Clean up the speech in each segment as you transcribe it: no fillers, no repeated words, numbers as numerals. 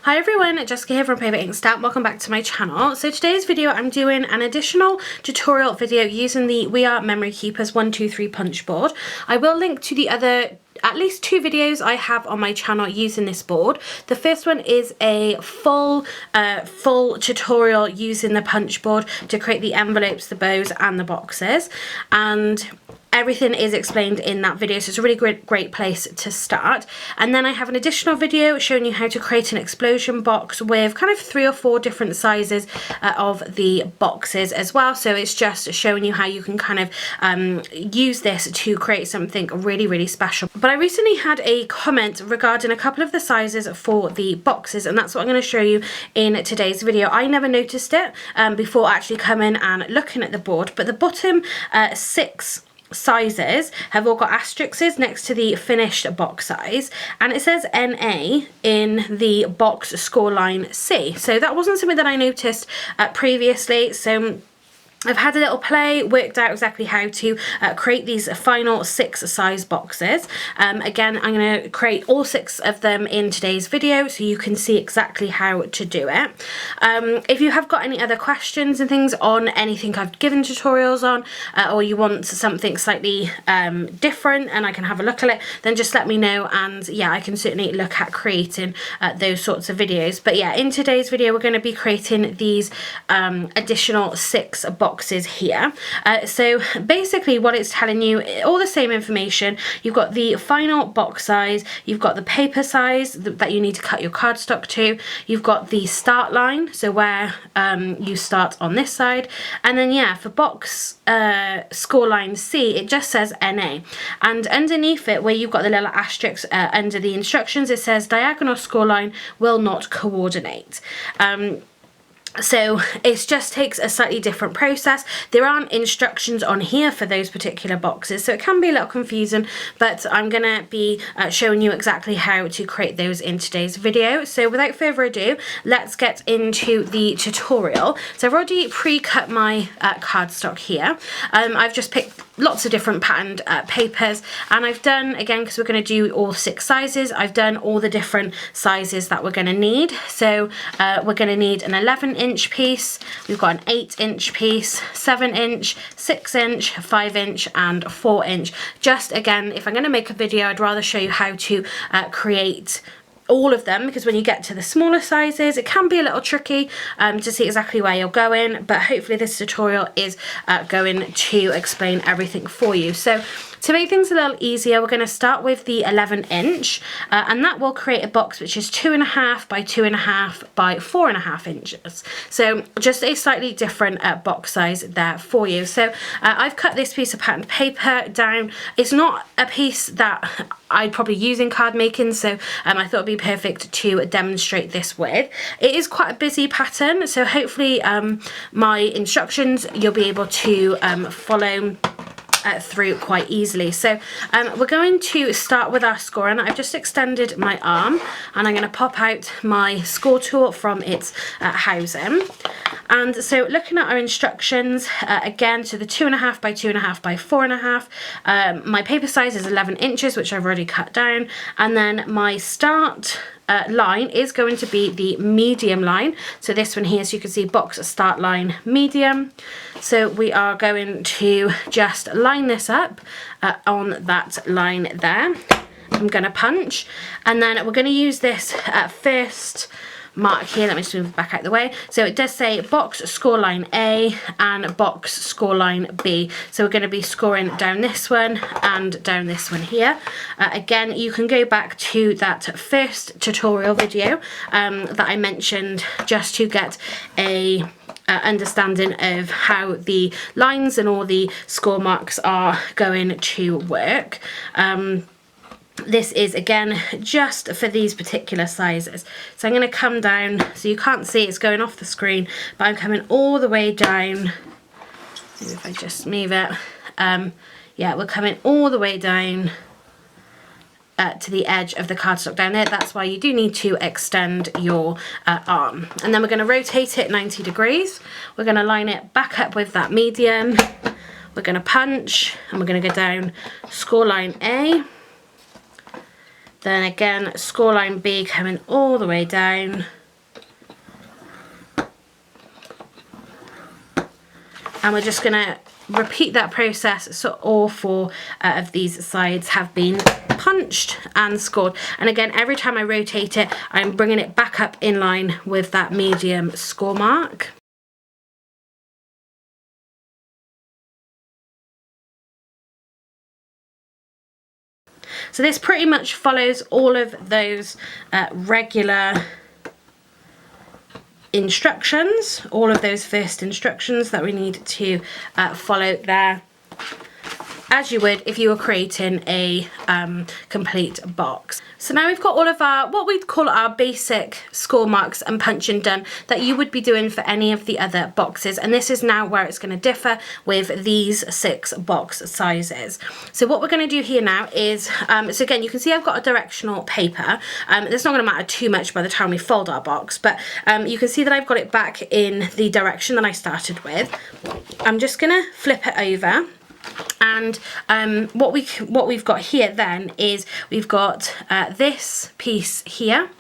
Hi everyone, Jessica here from Paper Ink Stamp. Welcome back to my channel. So today's video I'm doing an additional tutorial video using the We Are Memory Keepers 123 punch board. I will link to the other at least two videos I have on my channel using this board. The first one is a full tutorial using the punch board to create the envelopes, the bows and the boxes, and everything is explained in that video, so it's a really great place to start. And then I have an additional video showing you how to create an explosion box with kind of 3 or 4 different sizes of the boxes as well. So it's just showing you how you can kind of use this to create something really special. But I recently had a comment regarding a couple of the sizes for the boxes, and that's what I'm going to show you in today's video. I never noticed it before actually coming and looking at the board, but the bottom 6 sizes have all got asterisks next to the finished box size, and it says NA in the box scoreline C. So that wasn't something that I noticed previously, so I've had a little play, worked out exactly how to create these final 6 size boxes. Again, I'm going to create all 6 of them in today's video so you can see exactly how to do it. If you have got any other questions and things on anything I've given tutorials on, or you want something slightly different and I can have a look at it, then just let me know, and yeah, I can certainly look at creating those sorts of videos. But yeah, in today's video we're going to be creating these additional 6 boxes here. So basically what it's telling you, all the same information. You've got the final box size, you've got the paper size that you need to cut your cardstock to, you've got the start line, so where you start on this side, and then yeah, for box scoreline C it just says NA, and underneath it where you've got the little asterisk under the instructions, it says diagonal scoreline will not coordinate. So it just takes a slightly different process. There aren't instructions on here for those particular boxes, so it can be a little confusing, but I'm going to be showing you exactly how to create those in today's video. So without further ado, let's get into the tutorial. So I've already pre-cut my cardstock here. I've just picked lots of different patterned papers, and I've done, again, because we're going to do all 6 sizes, I've done all the different sizes that we're going to need. So we're going to need an 11-inch piece, we've got an 8-inch piece, 7-inch, 6-inch, 5-inch and 4-inch. Just again, if I'm going to make a video, I'd rather show you how to create all of them, because when you get to the smaller sizes it can be a little tricky to see exactly where you're going, but hopefully this tutorial is going to explain everything for you. So to make things a little easier, we're going to start with the 11-inch, and that will create a box which is 2.5 by 2.5 by 4.5 inches. So just a slightly different box size there for you. So I've cut this piece of patterned paper down. It's not a piece that I'd probably use in card making, so I thought it'd be perfect to demonstrate this with. It is quite a busy pattern, so hopefully my instructions you'll be able to follow through quite easily. So we're going to start with our scoring. I've just extended my arm and I'm going to pop out my score tool from its housing. And so looking at our instructions, again, so the 2.5 by 2.5 by 4.5, my paper size is 11 inches, which I've already cut down, and then my start line is going to be the medium line. So this one here, so you can see box start line medium. So we are going to just line this up on that line there. I'm going to punch, and then we're going to use this first mark here. Let me just move it back out of the way. So it does say box scoreline A and box scoreline B. So we're going to be scoring down this one and down this one here. Again, you can go back to that first tutorial video that I mentioned just to get a understanding of how the lines and all the score marks are going to work. This is again just for these particular sizes. So I'm going to come down, so you can't see it's going off the screen, but I'm coming all the way down. Maybe if I just move it, yeah, we're coming all the way down to the edge of the cardstock down there. That's why you do need to extend your arm, and then we're going to rotate it 90 degrees. We're going to line it back up with that medium. We're going to punch, and we're going to go down scoreline A, Then again, scoreline B coming all the way down. And we're just going to repeat that process so all 4 of these sides have been punched and scored. And again, every time I rotate it, I'm bringing it back up in line with that medium score mark. So this pretty much follows all of those regular instructions, all of those first instructions that we need to follow there, as you would if you were creating a complete box. So now we've got all of our, what we'd call our basic score marks and punching done that you would be doing for any of the other boxes. And this is now where it's going to differ with these 6 box sizes. So what we're going to do here now is, so again, you can see I've got a directional paper. It's not going to matter too much by the time we fold our box, but you can see that I've got it back in the direction that I started with. I'm just going to flip it over. And what we've got here then is we've got this piece here,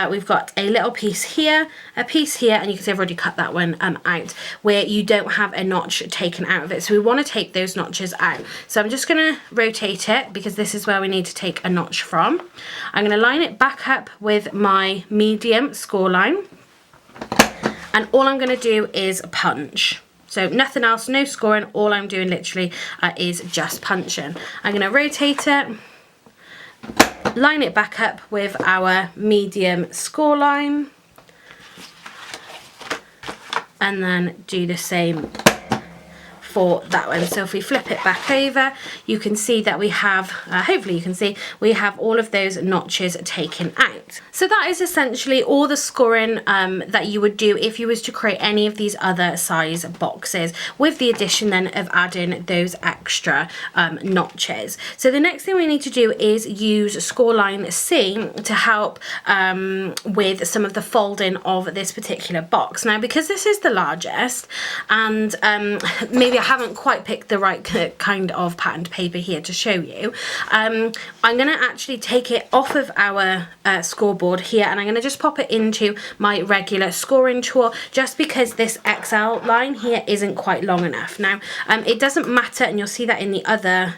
we've got a little piece here, a piece here, and you can see I've already cut that one out, where you don't have a notch taken out of it. So we want to take those notches out. So I'm just going to rotate it because this is where we need to take a notch from. I'm going to line it back up with my medium score line, and all I'm going to do is punch. So nothing else, no scoring, all I'm doing literally is just punching. I'm going to rotate it, line it back up with our medium score line, and then do the same for that one. So if we flip it back over, you can see that we have, hopefully you can see, we have all of those notches taken out. So that is essentially all the scoring that you would do if you was to create any of these other size boxes, with the addition then of adding those extra notches. So the next thing we need to do is use scoreline C to help with some of the folding of this particular box. Now, because this is the largest, and maybe I haven't quite picked the right kind of patterned paper here to show you, I'm going to actually take it off of our scoreboard here, and I'm going to just pop it into my regular scoring tool, just because this XL line here isn't quite long enough. Now, it doesn't matter, and you'll see that in the other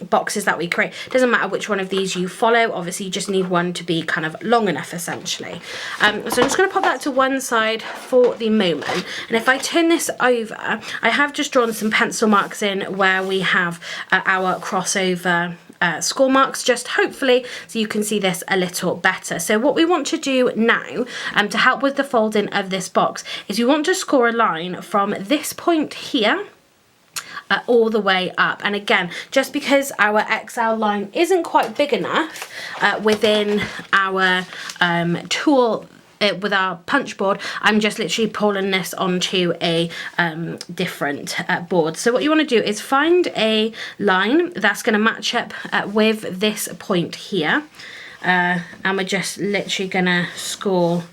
boxes that we create. It doesn't matter which one of these you follow, obviously you just need one to be kind of long enough essentially. So I'm just going to pop that to one side for the moment, and if I turn this over, I have just drawn some pencil marks in where we have our crossover score marks, just hopefully so you can see this a little better. So what we want to do now to help with the folding of this box is we want to score a line from this point here all the way up. And again, just because our XL line isn't quite big enough within our tool, with our punch board, I'm just literally pulling this onto a different board. So what you want to do is find a line that's going to match up with this point here, and we're just literally going to score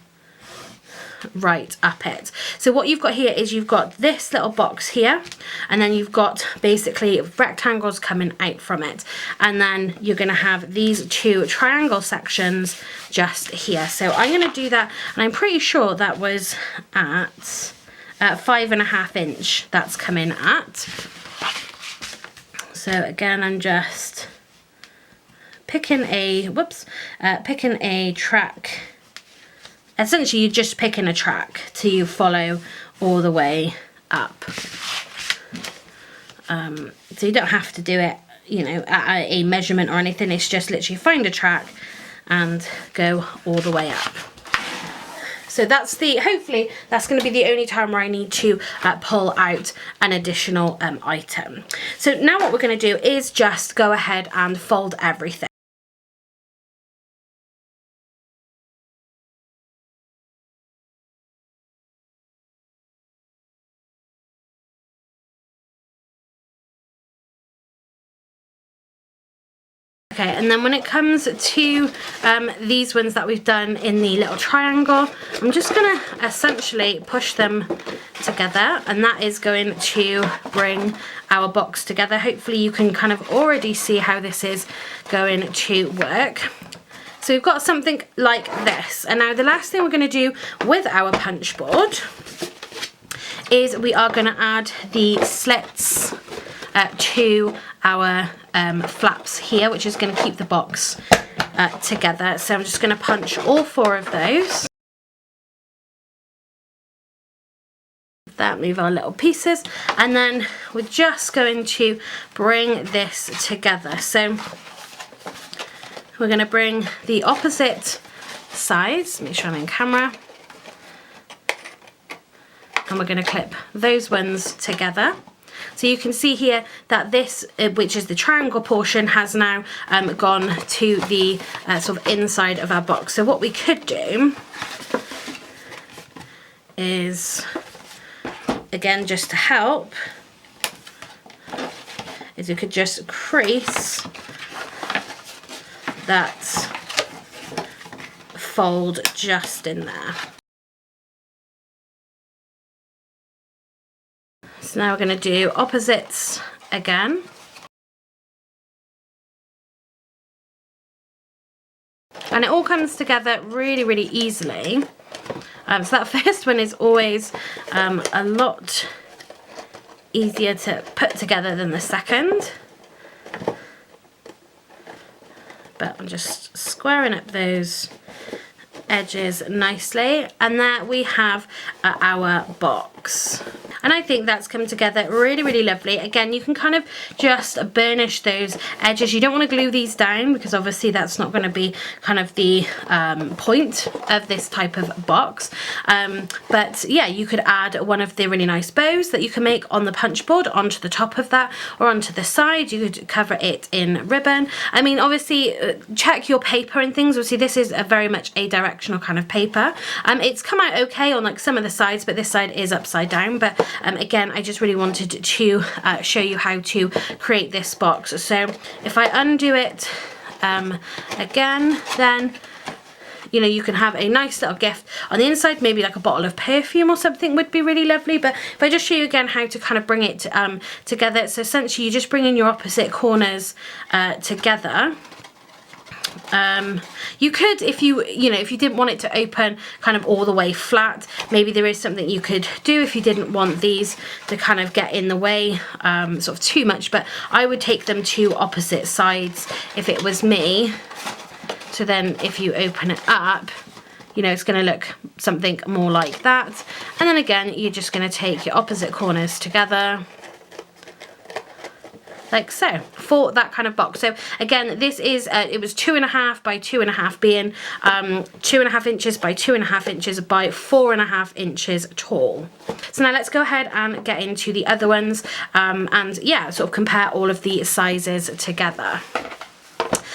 right up it. So what you've got here is you've got this little box here, and then you've got basically rectangles coming out from it, and then you're going to have these 2 triangle sections just here. So I'm going to do that, and I'm pretty sure that was at 5.5 inch that's coming at. So again, I'm just picking a picking a track. Essentially, you're just picking a track till you follow all the way up. So you don't have to do it, you know, at a measurement or anything. It's just literally find a track and go all the way up. So that's hopefully that's going to be the only time where I need to pull out an additional item. So now what we're going to do is just go ahead and fold everything. Okay, and then when it comes to these ones that we've done in the little triangle, I'm just going to essentially push them together, and that is going to bring our box together. Hopefully you can kind of already see how this is going to work. So we've got something like this. And now the last thing we're going to do with our punch board is we are going to add the slits to our flaps here, which is going to keep the box together. So I'm just going to punch all 4 of those. That, move our little pieces, and then we're just going to bring this together. So we're going to bring the opposite sides, make sure I'm in camera, and we're going to clip those ones together. So you can see here that this, which is the triangle portion, has now gone to the sort of inside of our box. So what we could do is, again, just to help, is we could just crease that fold just in there. So now we're going to do opposites again. And it all comes together really, really easily. So that first one is always a lot easier to put together than the second. But I'm just squaring up those edges nicely, and there we have our box. And I think that's come together really, really lovely. Again, you can kind of just burnish those edges. You don't want to glue these down because obviously that's not going to be kind of the point of this type of box. But yeah, you could add one of the really nice bows that you can make on the punch board onto the top of that, or onto the side. You could cover it in ribbon. I mean, obviously, check your paper and things. Obviously, this is a very much a directional kind of paper. It's come out okay on like some of the sides, but this side is upside down. But again, I just really wanted to show you how to create this box. So if I undo it again, then you know, you can have a nice little gift on the inside. Maybe like a bottle of perfume or something would be really lovely. But if I just show you again how to kind of bring it together. So essentially you just bring in your opposite corners together. You could, if you didn't want it to open kind of all the way flat, maybe there is something you could do if you didn't want these to kind of get in the way sort of too much. But I would take them to opposite sides if it was me. So then if you open it up, you know, it's going to look something more like that. And then again, you're just going to take your opposite corners together, like so, for that kind of box. So again, this is, it was 2.5 by 2.5, being 2.5 inches by 2.5 inches by 4.5 inches tall. So now let's go ahead and get into the other ones, and yeah, sort of compare all of the sizes together.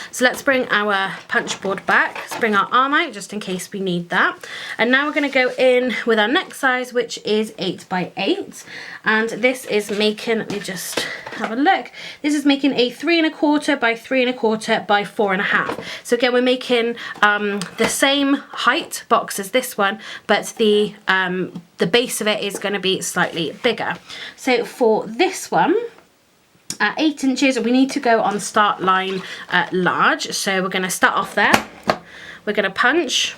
So let's bring our punch board back. Let's bring our arm out just in case we need that. And now we're going to go in with our next size, which is 8 by 8. And this is making, let me just have a look. This is making a 3.25 by 3.25 by 4.5. So again, we're making the same height box as this one, but the base of it is going to be slightly bigger. So for this one, 8 inches, we need to go on start line large. So we're going to start off there. We're going to punch.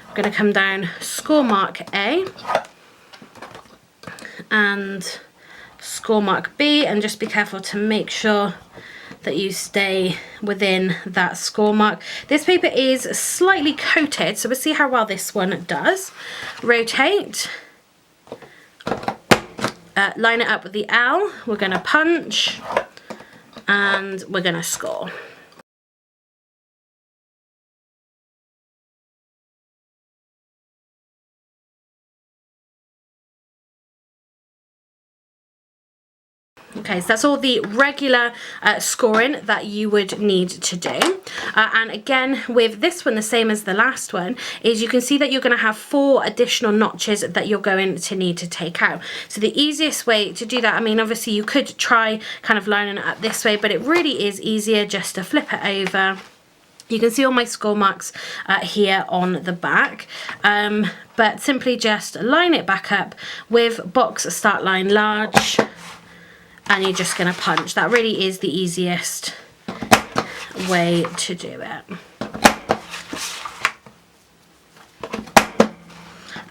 We're going to come down score mark A and score mark B, and just be careful to make sure that you stay within that score mark. This paper is slightly coated, so we'll see how well this one does. Rotate. Line it up with the L, we're going to punch, and we're going to score. Okay, so that's all the regular scoring that you would need to do. And again, with this one, the same as the last one, is you can see that you're going to have 4 additional notches that you're going to need to take out. So the easiest way to do that, I mean, obviously you could try kind of lining it up this way, but it really is easier just to flip it over. You can see all my score marks here on the back, but simply just line it back up with box start line large, and you're just going to punch. That really is the easiest way to do it.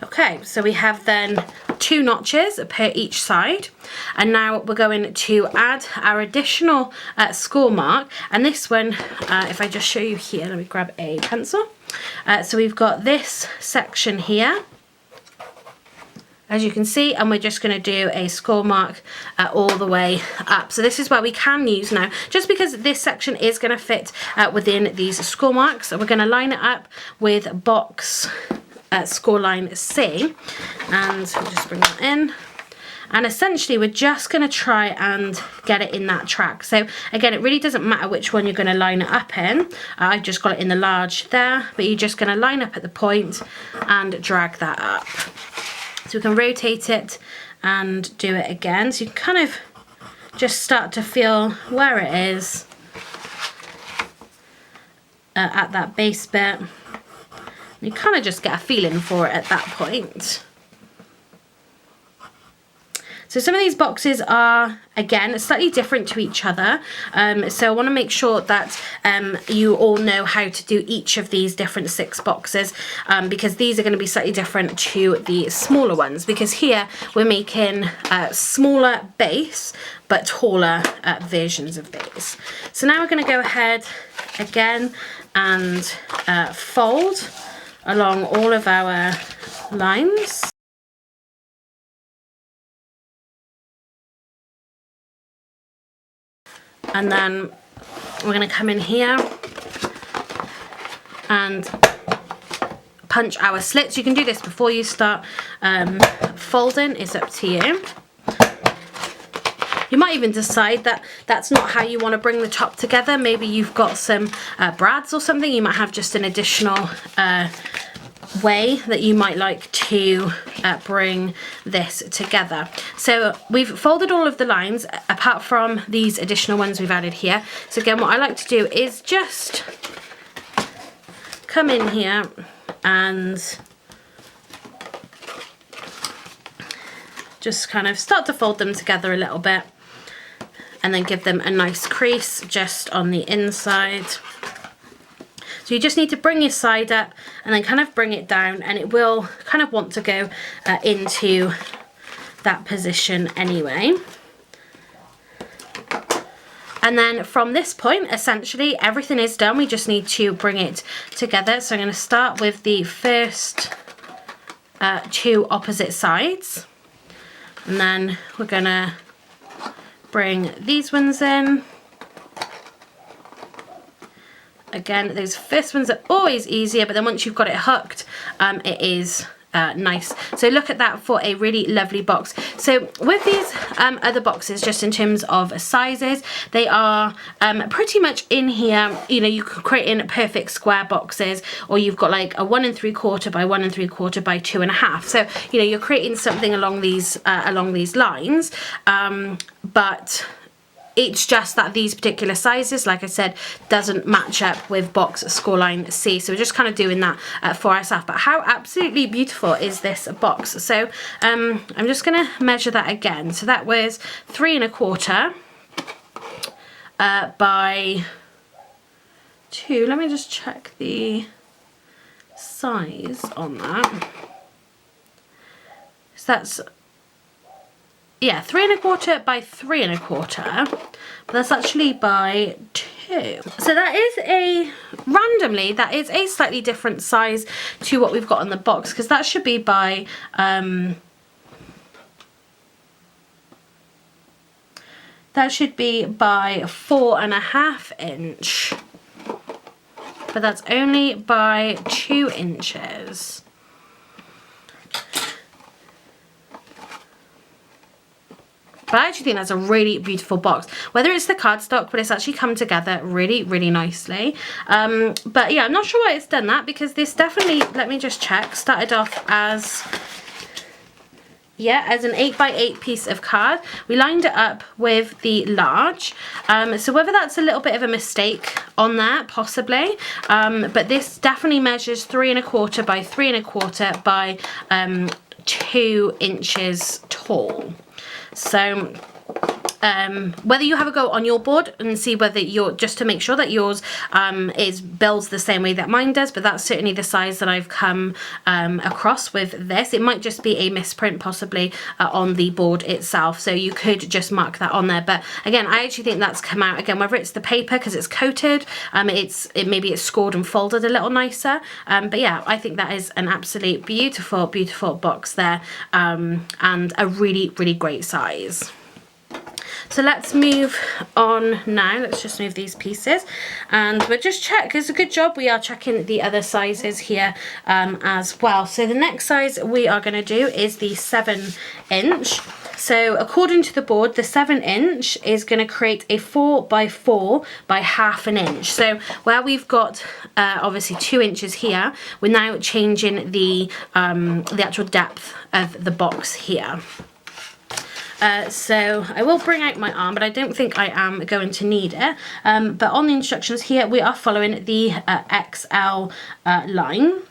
Okay, so we have then 2 notches per each side, and now we're going to add our additional score mark. And this one, if I just show you here, let me grab a pencil. So we've got this section here, as you can see, and we're just going to do a score mark all the way up. So this is where we can use now, just because this section is going to fit within these score marks. So we're going to line it up with box score line C, and we'll just bring that in. And essentially we're just going to try and get it in that track. So again, it really doesn't matter which one you're going to line it up in. I've just got it in the large there, but you're just going to line up at the point and drag that up. So we can rotate it and do it again. So you can kind of just start to feel where it is at that base bit. You kind of just get a feeling for it at that point. So some of these boxes are, again, slightly different to each other. So I want to make sure that you all know how to do each of these different 6 boxes, because these are going to be slightly different to the smaller ones, because here we're making smaller base but taller versions of these. So now we're going to go ahead again and fold along all of our lines. And then we're going to come in here and punch our slits. You can do this before you start folding, it's up to you. You might even decide that that's not how you want to bring the top together. Maybe you've got some brads or something. You might have just an additional way that you might like to bring this together. So we've folded all of the lines apart from these additional ones we've added here. So again, what I like to do is just come in here and just kind of start to fold them together a little bit, and then give them a nice crease just on the inside. So you just need to bring your side up and then kind of bring it down, and it will kind of want to go into that position anyway. And then from this point, essentially everything is done. We just need to bring it together. So I'm going to start with the first 2 opposite sides, and then we're going to bring these ones in. Again, those first ones are always easier, but then once you've got it hooked, it is nice. So look at that for a really lovely box. So with these other boxes, just in terms of sizes, they are pretty much in here. You know, you could create in perfect square boxes, or you've got like a 1 3/4 by 1 3/4 by 2 1/2. So you know, you're creating something along these lines, but it's just that these particular sizes, like I said, doesn't match up with box scoreline C. So we're just kind of doing that for ourselves. But how absolutely beautiful is this box? So I'm just going to measure that again. So that was 3 1/4 by 2. Let me just check the size on that. So that's, yeah, 3 1/4 by 3 1/4, but that's actually by 2. So that is randomly, that is a slightly different size to what we've got on the box, because that should be by, that should be by 4 1/2 inch, but that's only by 2 inches. But I actually think that's a really beautiful box. Whether it's the cardstock, but it's actually come together really, really nicely. But yeah, I'm not sure why it's done that, because this definitely, let me just check, started off as, yeah, as an 8 by 8 piece of card. We lined it up with the large. So whether that's a little bit of a mistake on there, possibly. But this definitely measures 3 1/4 by 3 1/4 by 2 inches tall. So whether you have a go on your board and see whether just to make sure that yours builds the same way that mine does, but that's certainly the size that I've come across with this. It might just be a misprint possibly on the board itself, so you could just mark that on there. But again, I actually think that's come out, again, whether it's the paper because it's coated, maybe it's scored and folded a little nicer, but yeah, I think that is an absolute beautiful box there, and a really great size. So let's move on now. Let's just move these pieces and we'll just check. It's a good job we are checking the other sizes here as well. So the next size we are going to do is the 7-inch. So according to the board, the 7-inch is going to create a 4x4 by ½ an inch. So where we've got obviously 2 inches here, we're now changing the actual depth of the box here. So I will bring out my arm, but I don't think I am going to need it. But on the instructions here, we are following the XL line.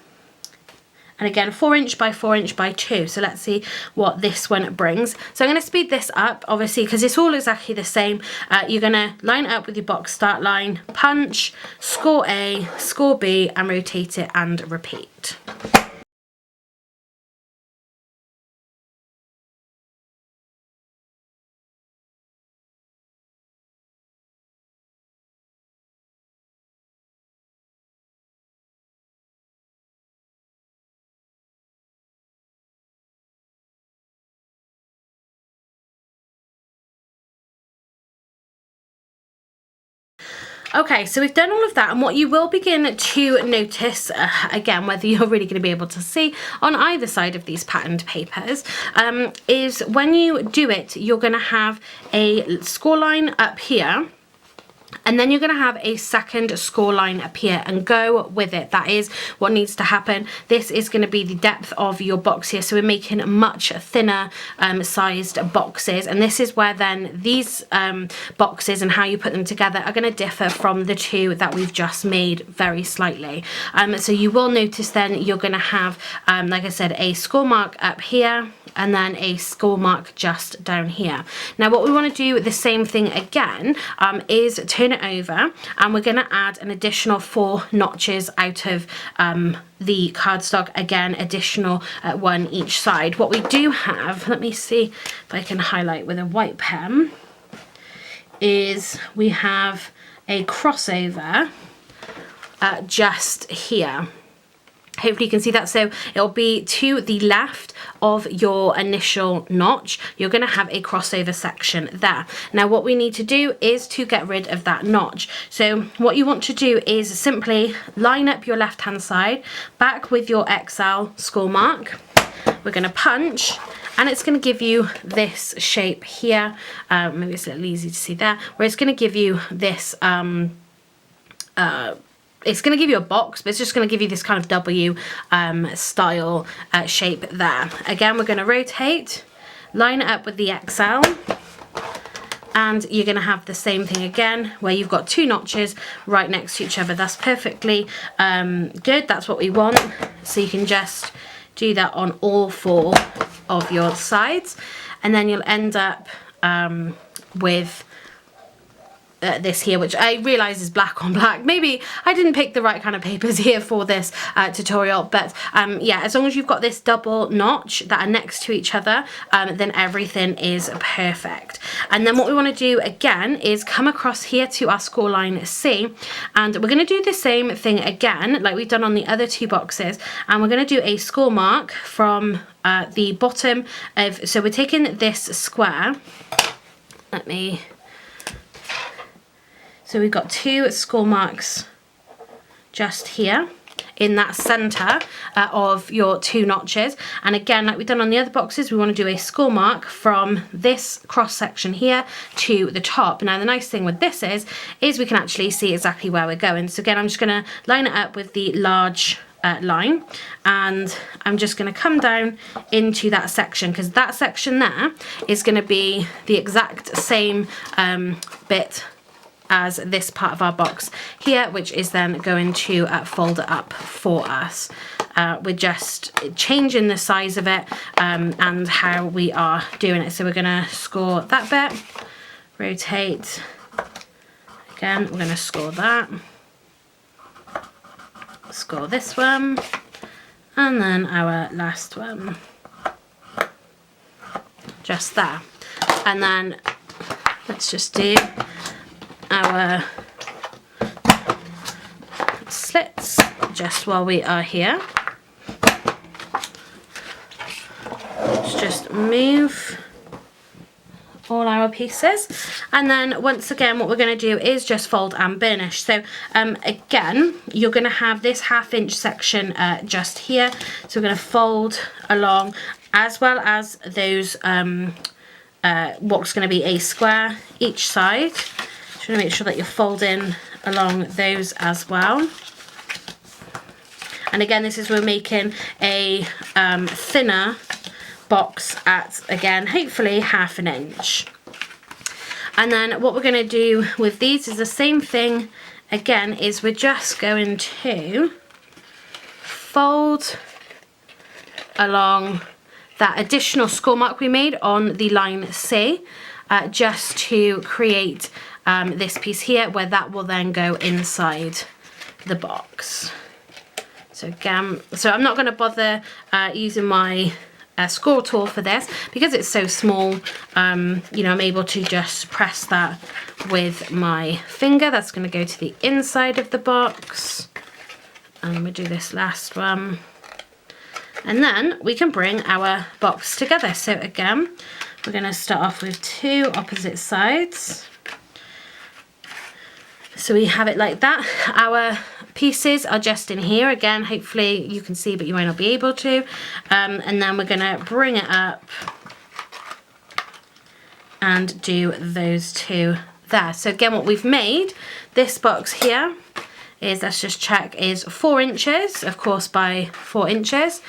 And again, 4-inch by 4-inch by 2. So let's see what this one brings. So I'm going to speed this up, obviously, because it's all exactly the same. You're going to line it up with your box start line, punch, score A, score B, and rotate it and repeat. Okay, so we've done all of that, and what you will begin to notice, again, whether you're really going to be able to see on either side of these patterned papers, is when you do it, you're going to have a score line up here, and then you're going to have a second score line appear, and go with it. That is what needs to happen. This is going to be the depth of your box here, so we're making much thinner sized boxes, and this is where then these boxes and how you put them together are going to differ from the two that we've just made very slightly. So you will notice then you're going to have, like I said, a score mark up here, and then a score mark just down here. Now what we want to do the same thing again is turn it over, and we're going to add an additional 4 notches out of the cardstock, again additional 1 each side. What we do have, let me see if I can highlight with a white pen, is we have a crossover just here. Hopefully you can see that. So it'll be to the left of your initial notch. You're going to have a crossover section there. Now what we need to do is to get rid of that notch. So what you want to do is simply line up your left hand side back with your XL score mark. We're going to punch, and it's going to give you this shape here. Maybe it's a little easy to see there, where it's going to give you this it's going to give you a box, but it's just going to give you this kind of W style shape there. Again, we're going to rotate, line it up with the XL, and you're going to have the same thing again, where you've got 2 notches right next to each other. That's perfectly good. That's what we want. So you can just do that on all 4 of your sides, and then you'll end up with this here, which I realise is black on black. Maybe I didn't pick the right kind of papers here for this tutorial, but yeah, as long as you've got this double notch that are next to each other, then everything is perfect. And then what we want to do again is come across here to our score line C, and we're going to do the same thing again like we've done on the other 2 boxes, and we're going to do a score mark from the bottom of, so we're taking this square, so we've got 2 score marks just here in that center of your 2 notches, and again like we've done on the other boxes, we want to do a score mark from this cross section here to the top. Now the nice thing with this is we can actually see exactly where we're going. So again, I'm just going to line it up with the large line, and I'm just going to come down into that section, because that section there is going to be the exact same bit as this part of our box here, which is then going to fold it up for us. We're just changing the size of it and how we are doing it. So we're going to score that bit, rotate. Again, we're going to score that. Score this one. And then our last one. Just there. And then let's just do our slits just while we are here. Let's just move all our pieces, and then once again what we're going to do is just fold and burnish. So again, you're going to have this 1/2 inch section just here, so we're going to fold along, as well as those what's going to be a square each side. Just want to make sure that you're folding along those as well. And again, this is we're making a thinner box at, again, hopefully 1/2 inch. And then what we're going to do with these is the same thing again, is we're just going to fold along that additional score mark we made on the line C, just to create this piece here, where that will then go inside the box. So again, so I'm not going to bother using my score tool for this because it's so small. You know, I'm able to just press that with my finger. That's going to go to the inside of the box, and we'll do this last one, and then we can bring our box together. So again, we're going to start off with 2 opposite sides. So we have it like that. Our pieces are just in here. Again, hopefully you can see, but you might not be able to. And then we're going to bring it up and do those 2 there. So again, what we've made, this box here is, let's just check, is 4 inches, of course, by 4 inches.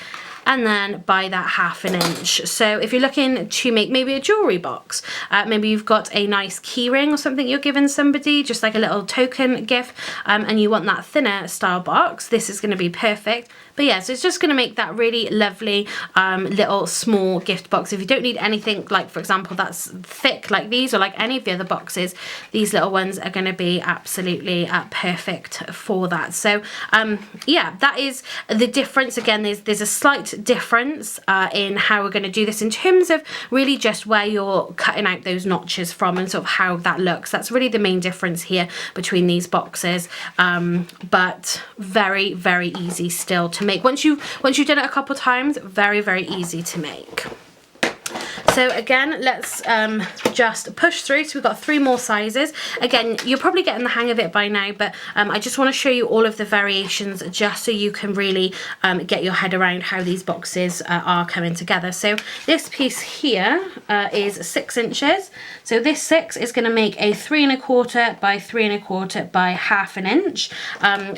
And then by that 1/2 inch. So if you're looking to make maybe a jewelry box, maybe you've got a nice key ring or something you're giving somebody, just like a little token gift, and you want that thinner style box, this is going to be perfect. But yeah, so it's just going to make that really lovely little small gift box. If you don't need anything, like for example, that's thick like these, or like any of the other boxes, these little ones are going to be absolutely perfect for that. So yeah, that is the difference. Again, there's a slight difference in how we're going to do this in terms of really just where you're cutting out those notches from and sort of how that looks. That's really the main difference here between these boxes, but very, very easy still to make. Once you've done it a couple times, very, very easy to make. So again, let's just push through. So we've got 3 more sizes. Again, you're probably getting the hang of it by now, but I just want to show you all of the variations just so you can really get your head around how these boxes are coming together. So this piece here is 6 inches. So this 6 is going to make a 3 1/4 by 3 1/4 by 1/2 inch.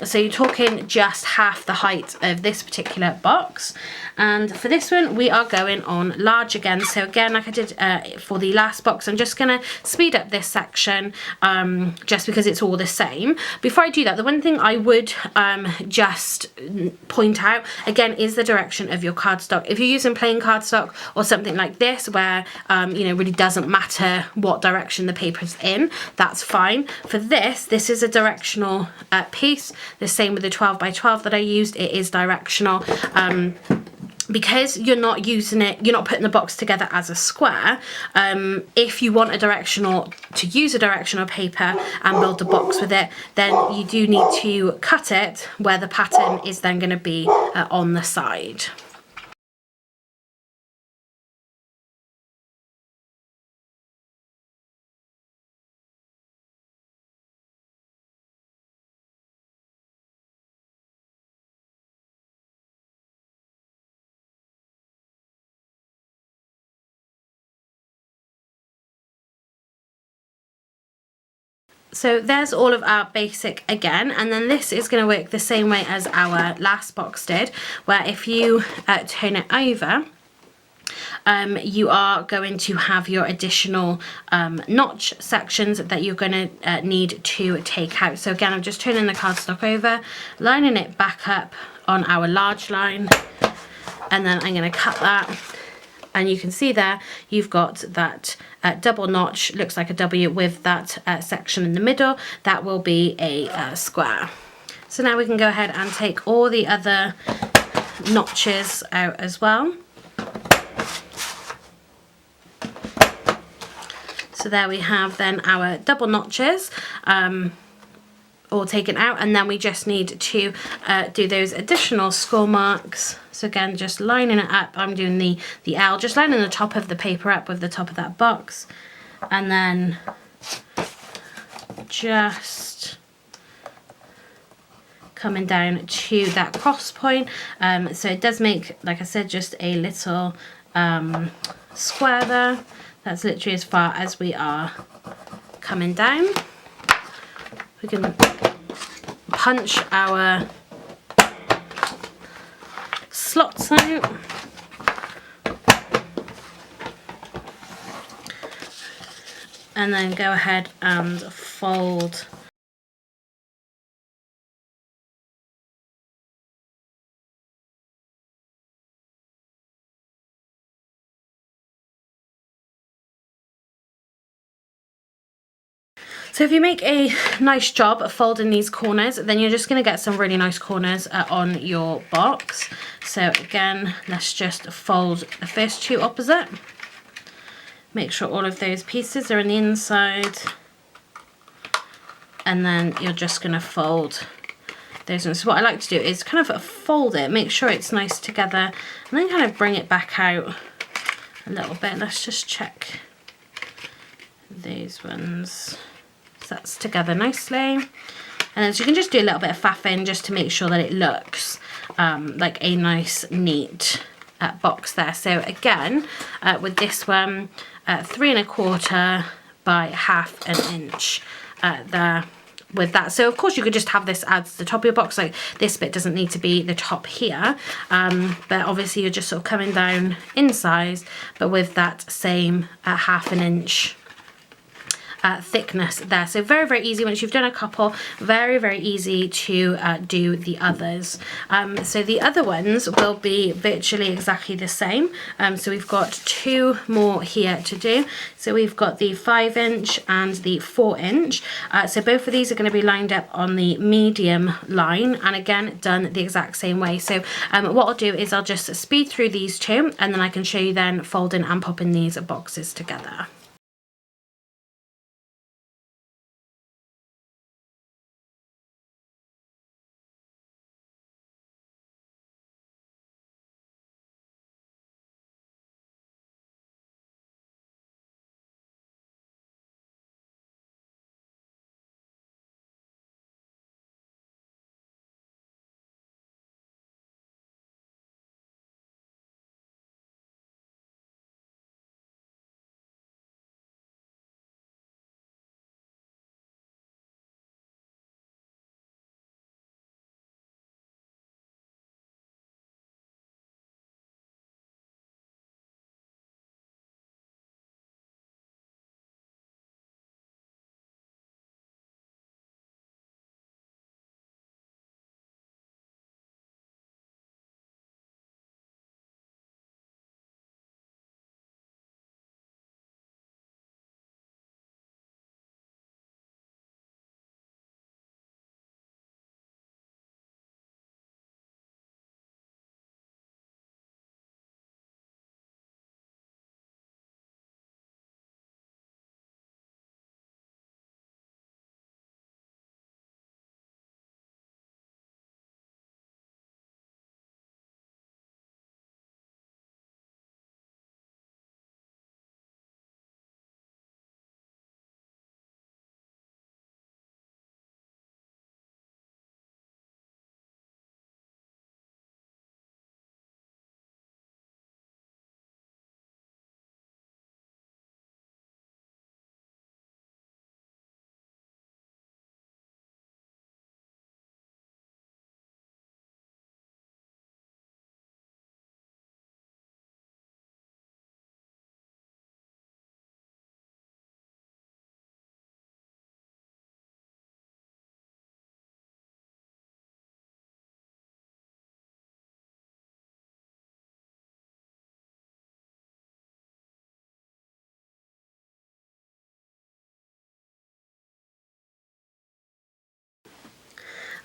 So you're talking just half the height of this particular box. And for this one, we are going on large again. So again, like I did for the last box, I'm just going to speed up this section just because it's all the same. Before I do that, the one thing I would just point out, again, is the direction of your cardstock. If you're using plain cardstock or something like this, where, you know, really doesn't matter what direction the paper's in, that's fine. For this is a directional piece. The same with the 12 by 12 that I used, it is directional. Because you're not using it, you're not putting the box together as a square. If you want to use a directional paper and build a box with it, then you do need to cut it where the pattern is then going to be on the side. So there's all of our basic again, and then this is going to work the same way as our last box did, where if you turn it over, you are going to have your additional notch sections that you're going to need to take out. So again, I'm just turning the cardstock over, lining it back up on our large line, and then I'm going to cut that And you can see there, you've got that double notch, looks like a W with that section in the middle. That will be a square. So now we can go ahead and take all the other notches out as well. So there we have then our double notches all taken out, and then we just need to do those additional score marks. So again, just lining it up. I'm doing the L, just lining the top of the paper up with the top of that box, and then just coming down to that cross point. So it does make, like I said, just a little square there. That's literally as far as we are coming down. We can punch our slots out. And then go ahead and fold So if you make a nice job of folding these corners, then you're just going to get some really nice corners on your box. So again, let's just fold the first two opposite. Make sure all of those pieces are on the inside. And then you're just going to fold those ones. So what I like to do is kind of fold it, make sure it's nice together, and then kind of bring it back out a little bit. Let's just check these ones. That's together nicely, and then so you can just do a little bit of faffing just to make sure that it looks like a nice neat box there. So again, with this one, 3 1/4 by 1/2 inch there with that. So of course you could just have this as the top of your box, like this bit doesn't need to be the top here, but obviously you're just sort of coming down in size, but with that same 1/2 inch thickness there. So very, very easy. Once you've done a couple, very, very easy to do the others. So the other ones will be virtually exactly the same. So we've got 2 more here to do. So we've got the 5 inch and the 4 inch. So both of these are going to be lined up on the medium line, and again done the exact same way. So what I'll do is I'll just speed through these 2, and then I can show you then folding and popping these boxes together.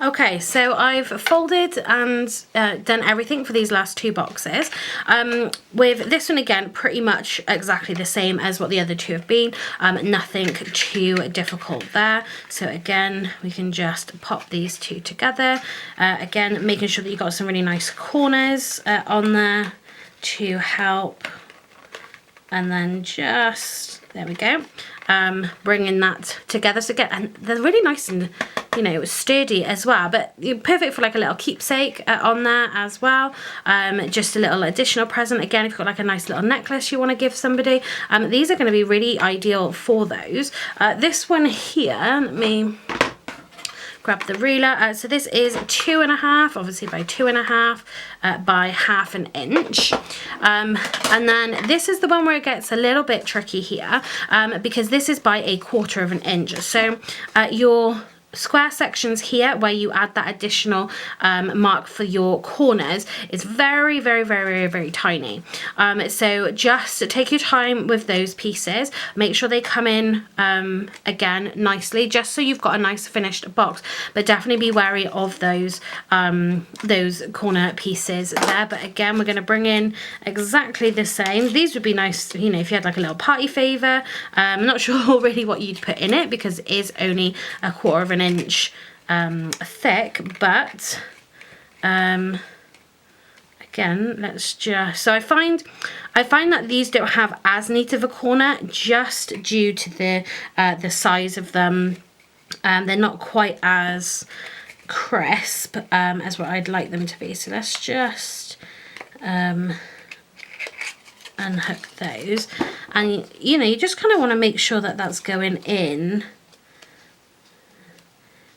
Okay, so I've folded and done everything for these last two boxes. With this one again, pretty much exactly the same as what the other two have been. Nothing too difficult there. So again, we can just pop these two together. Again, making sure that you've got some really nice corners on there to help. And then just, there we go, bringing that together. So again, and they're really nice and, you know, sturdy as well, but perfect for like a little keepsake on there as well. Just a little additional present. Again, if you've got like a nice little necklace you want to give somebody, these are going to be really ideal for those. This one here, let me grab the ruler. So this is 2.5, obviously by 2.5 by 1/2 inch. And then this is the one where it gets a little bit tricky here, because this is by 1/4 inch. So your square sections here where you add that additional mark for your corners is very, very, very, very, very tiny. So just take your time with those pieces. Make sure they come in again nicely, just so you've got a nice finished box. But definitely be wary of those corner pieces there. But again, we're going to bring in exactly the same. These would be nice, you know, if you had like a little party favor. I'm not sure really what you'd put in it because it is only 1/4 inch thick, but again, let's just, so I find that these don't have as neat of a corner just due to the size of them. They're not quite as crisp as what I'd like them to be. So let's just unhook those, and you know, you just kind of want to make sure that that's going in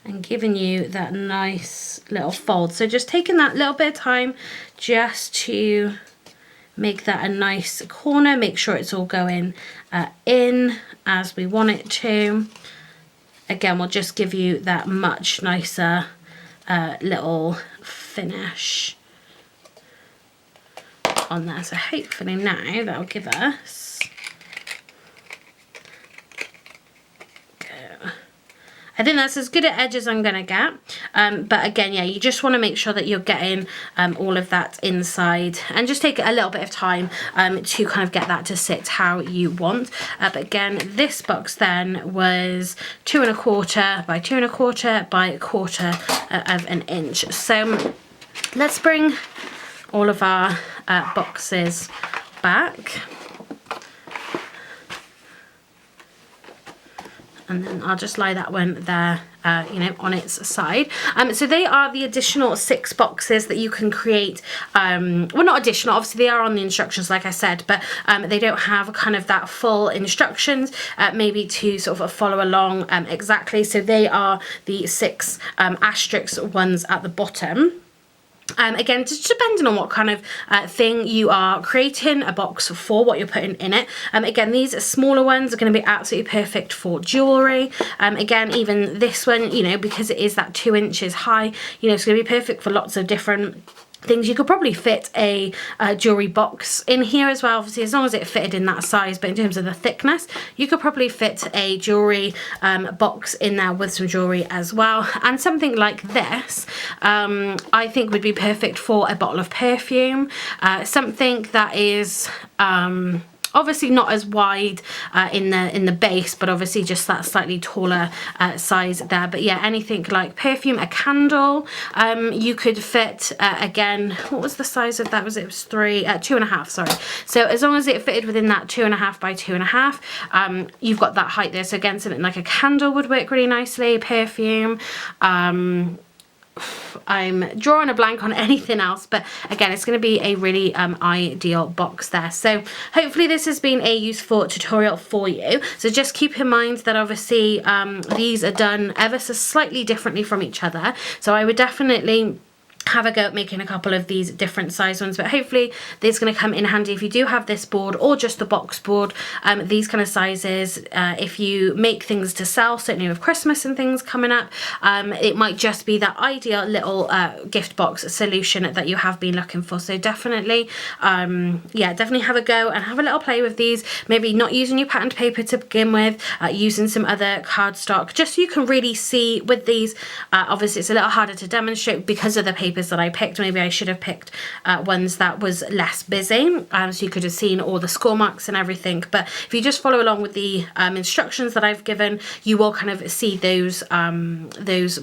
and giving you that nice little fold. So just taking that little bit of time just to make that a nice corner, make sure it's all going in as we want it to. Again, we'll just give you that much nicer little finish on there. So hopefully now that'll give us, I think that's as good an edge as I'm going to get. But again, yeah, you just want to make sure that you're getting all of that inside, and just take a little bit of time to kind of get that to sit how you want. But again, this box then was 2.25 by 2.25 by 1/4 inch. So let's bring all of our boxes back. And then I'll just lie that one there, you know, on its side. So they are the additional 6 boxes that you can create. Well, not additional, obviously they are on the instructions, like I said, but they don't have kind of that full instructions, maybe to sort of follow along exactly. So they are the 6 asterisk ones at the bottom. Again, just depending on what kind of thing you are creating a box for, what you're putting in it. Again, these smaller ones are going to be absolutely perfect for jewellery. Again, even this one, you know, because it is that 2 inches high, you know, it's going to be perfect for lots of different things. You could probably fit a jewellery box in here as well, obviously, as long as it fitted in that size. But in terms of the thickness, you could probably fit a jewellery box in there with some jewellery as well. And something like this, I think would be perfect for a bottle of perfume, something that is obviously not as wide in the base, but obviously just that slightly taller size there. But yeah, anything like perfume, a candle, you could fit, again, what was the size of that? Was it 2.5, sorry. So as long as it fitted within that 2.5 by 2.5, you've got that height there. So again, something like a candle would work really nicely, perfume, I'm drawing a blank on anything else, but again, it's going to be a really ideal box there. So hopefully this has been a useful tutorial for you. So just keep in mind that obviously these are done ever so slightly differently from each other. So I would definitely have a go at making a couple of these different size ones, but hopefully this is going to come in handy if you do have this board or just the box board. These kind of sizes, if you make things to sell, certainly with Christmas and things coming up, it might just be that ideal little gift box solution that you have been looking for. So definitely, yeah, definitely have a go and have a little play with these. Maybe not using your patterned paper to begin with, using some other cardstock, just so you can really see with these. Obviously it's a little harder to demonstrate because of the papers that I picked. Maybe I should have picked ones that was less busy, so you could have seen all the score marks and everything. But if you just follow along with the instructions that I've given, you will kind of see those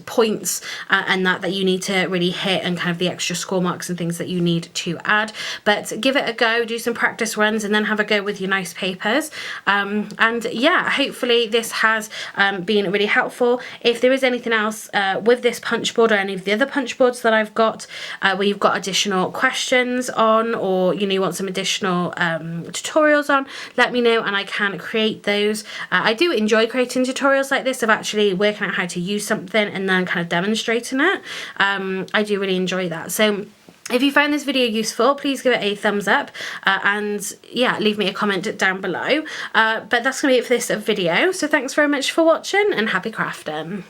points and that you need to really hit, and kind of the extra score marks and things that you need to add. But give it a go, do some practice runs, and then have a go with your nice papers. And yeah, hopefully this has been really helpful. If there is anything else with this punch board or any of the other punch boards that I've got where you've got additional questions on, or you want some additional tutorials on, let me know and I can create those. I do enjoy creating tutorials like this, of actually working out how to use something and then kind of demonstrating it. I do really enjoy that. So if you found this video useful, please give it a thumbs up and yeah, leave me a comment down below. But that's going to be it for this video. So thanks very much for watching and happy crafting.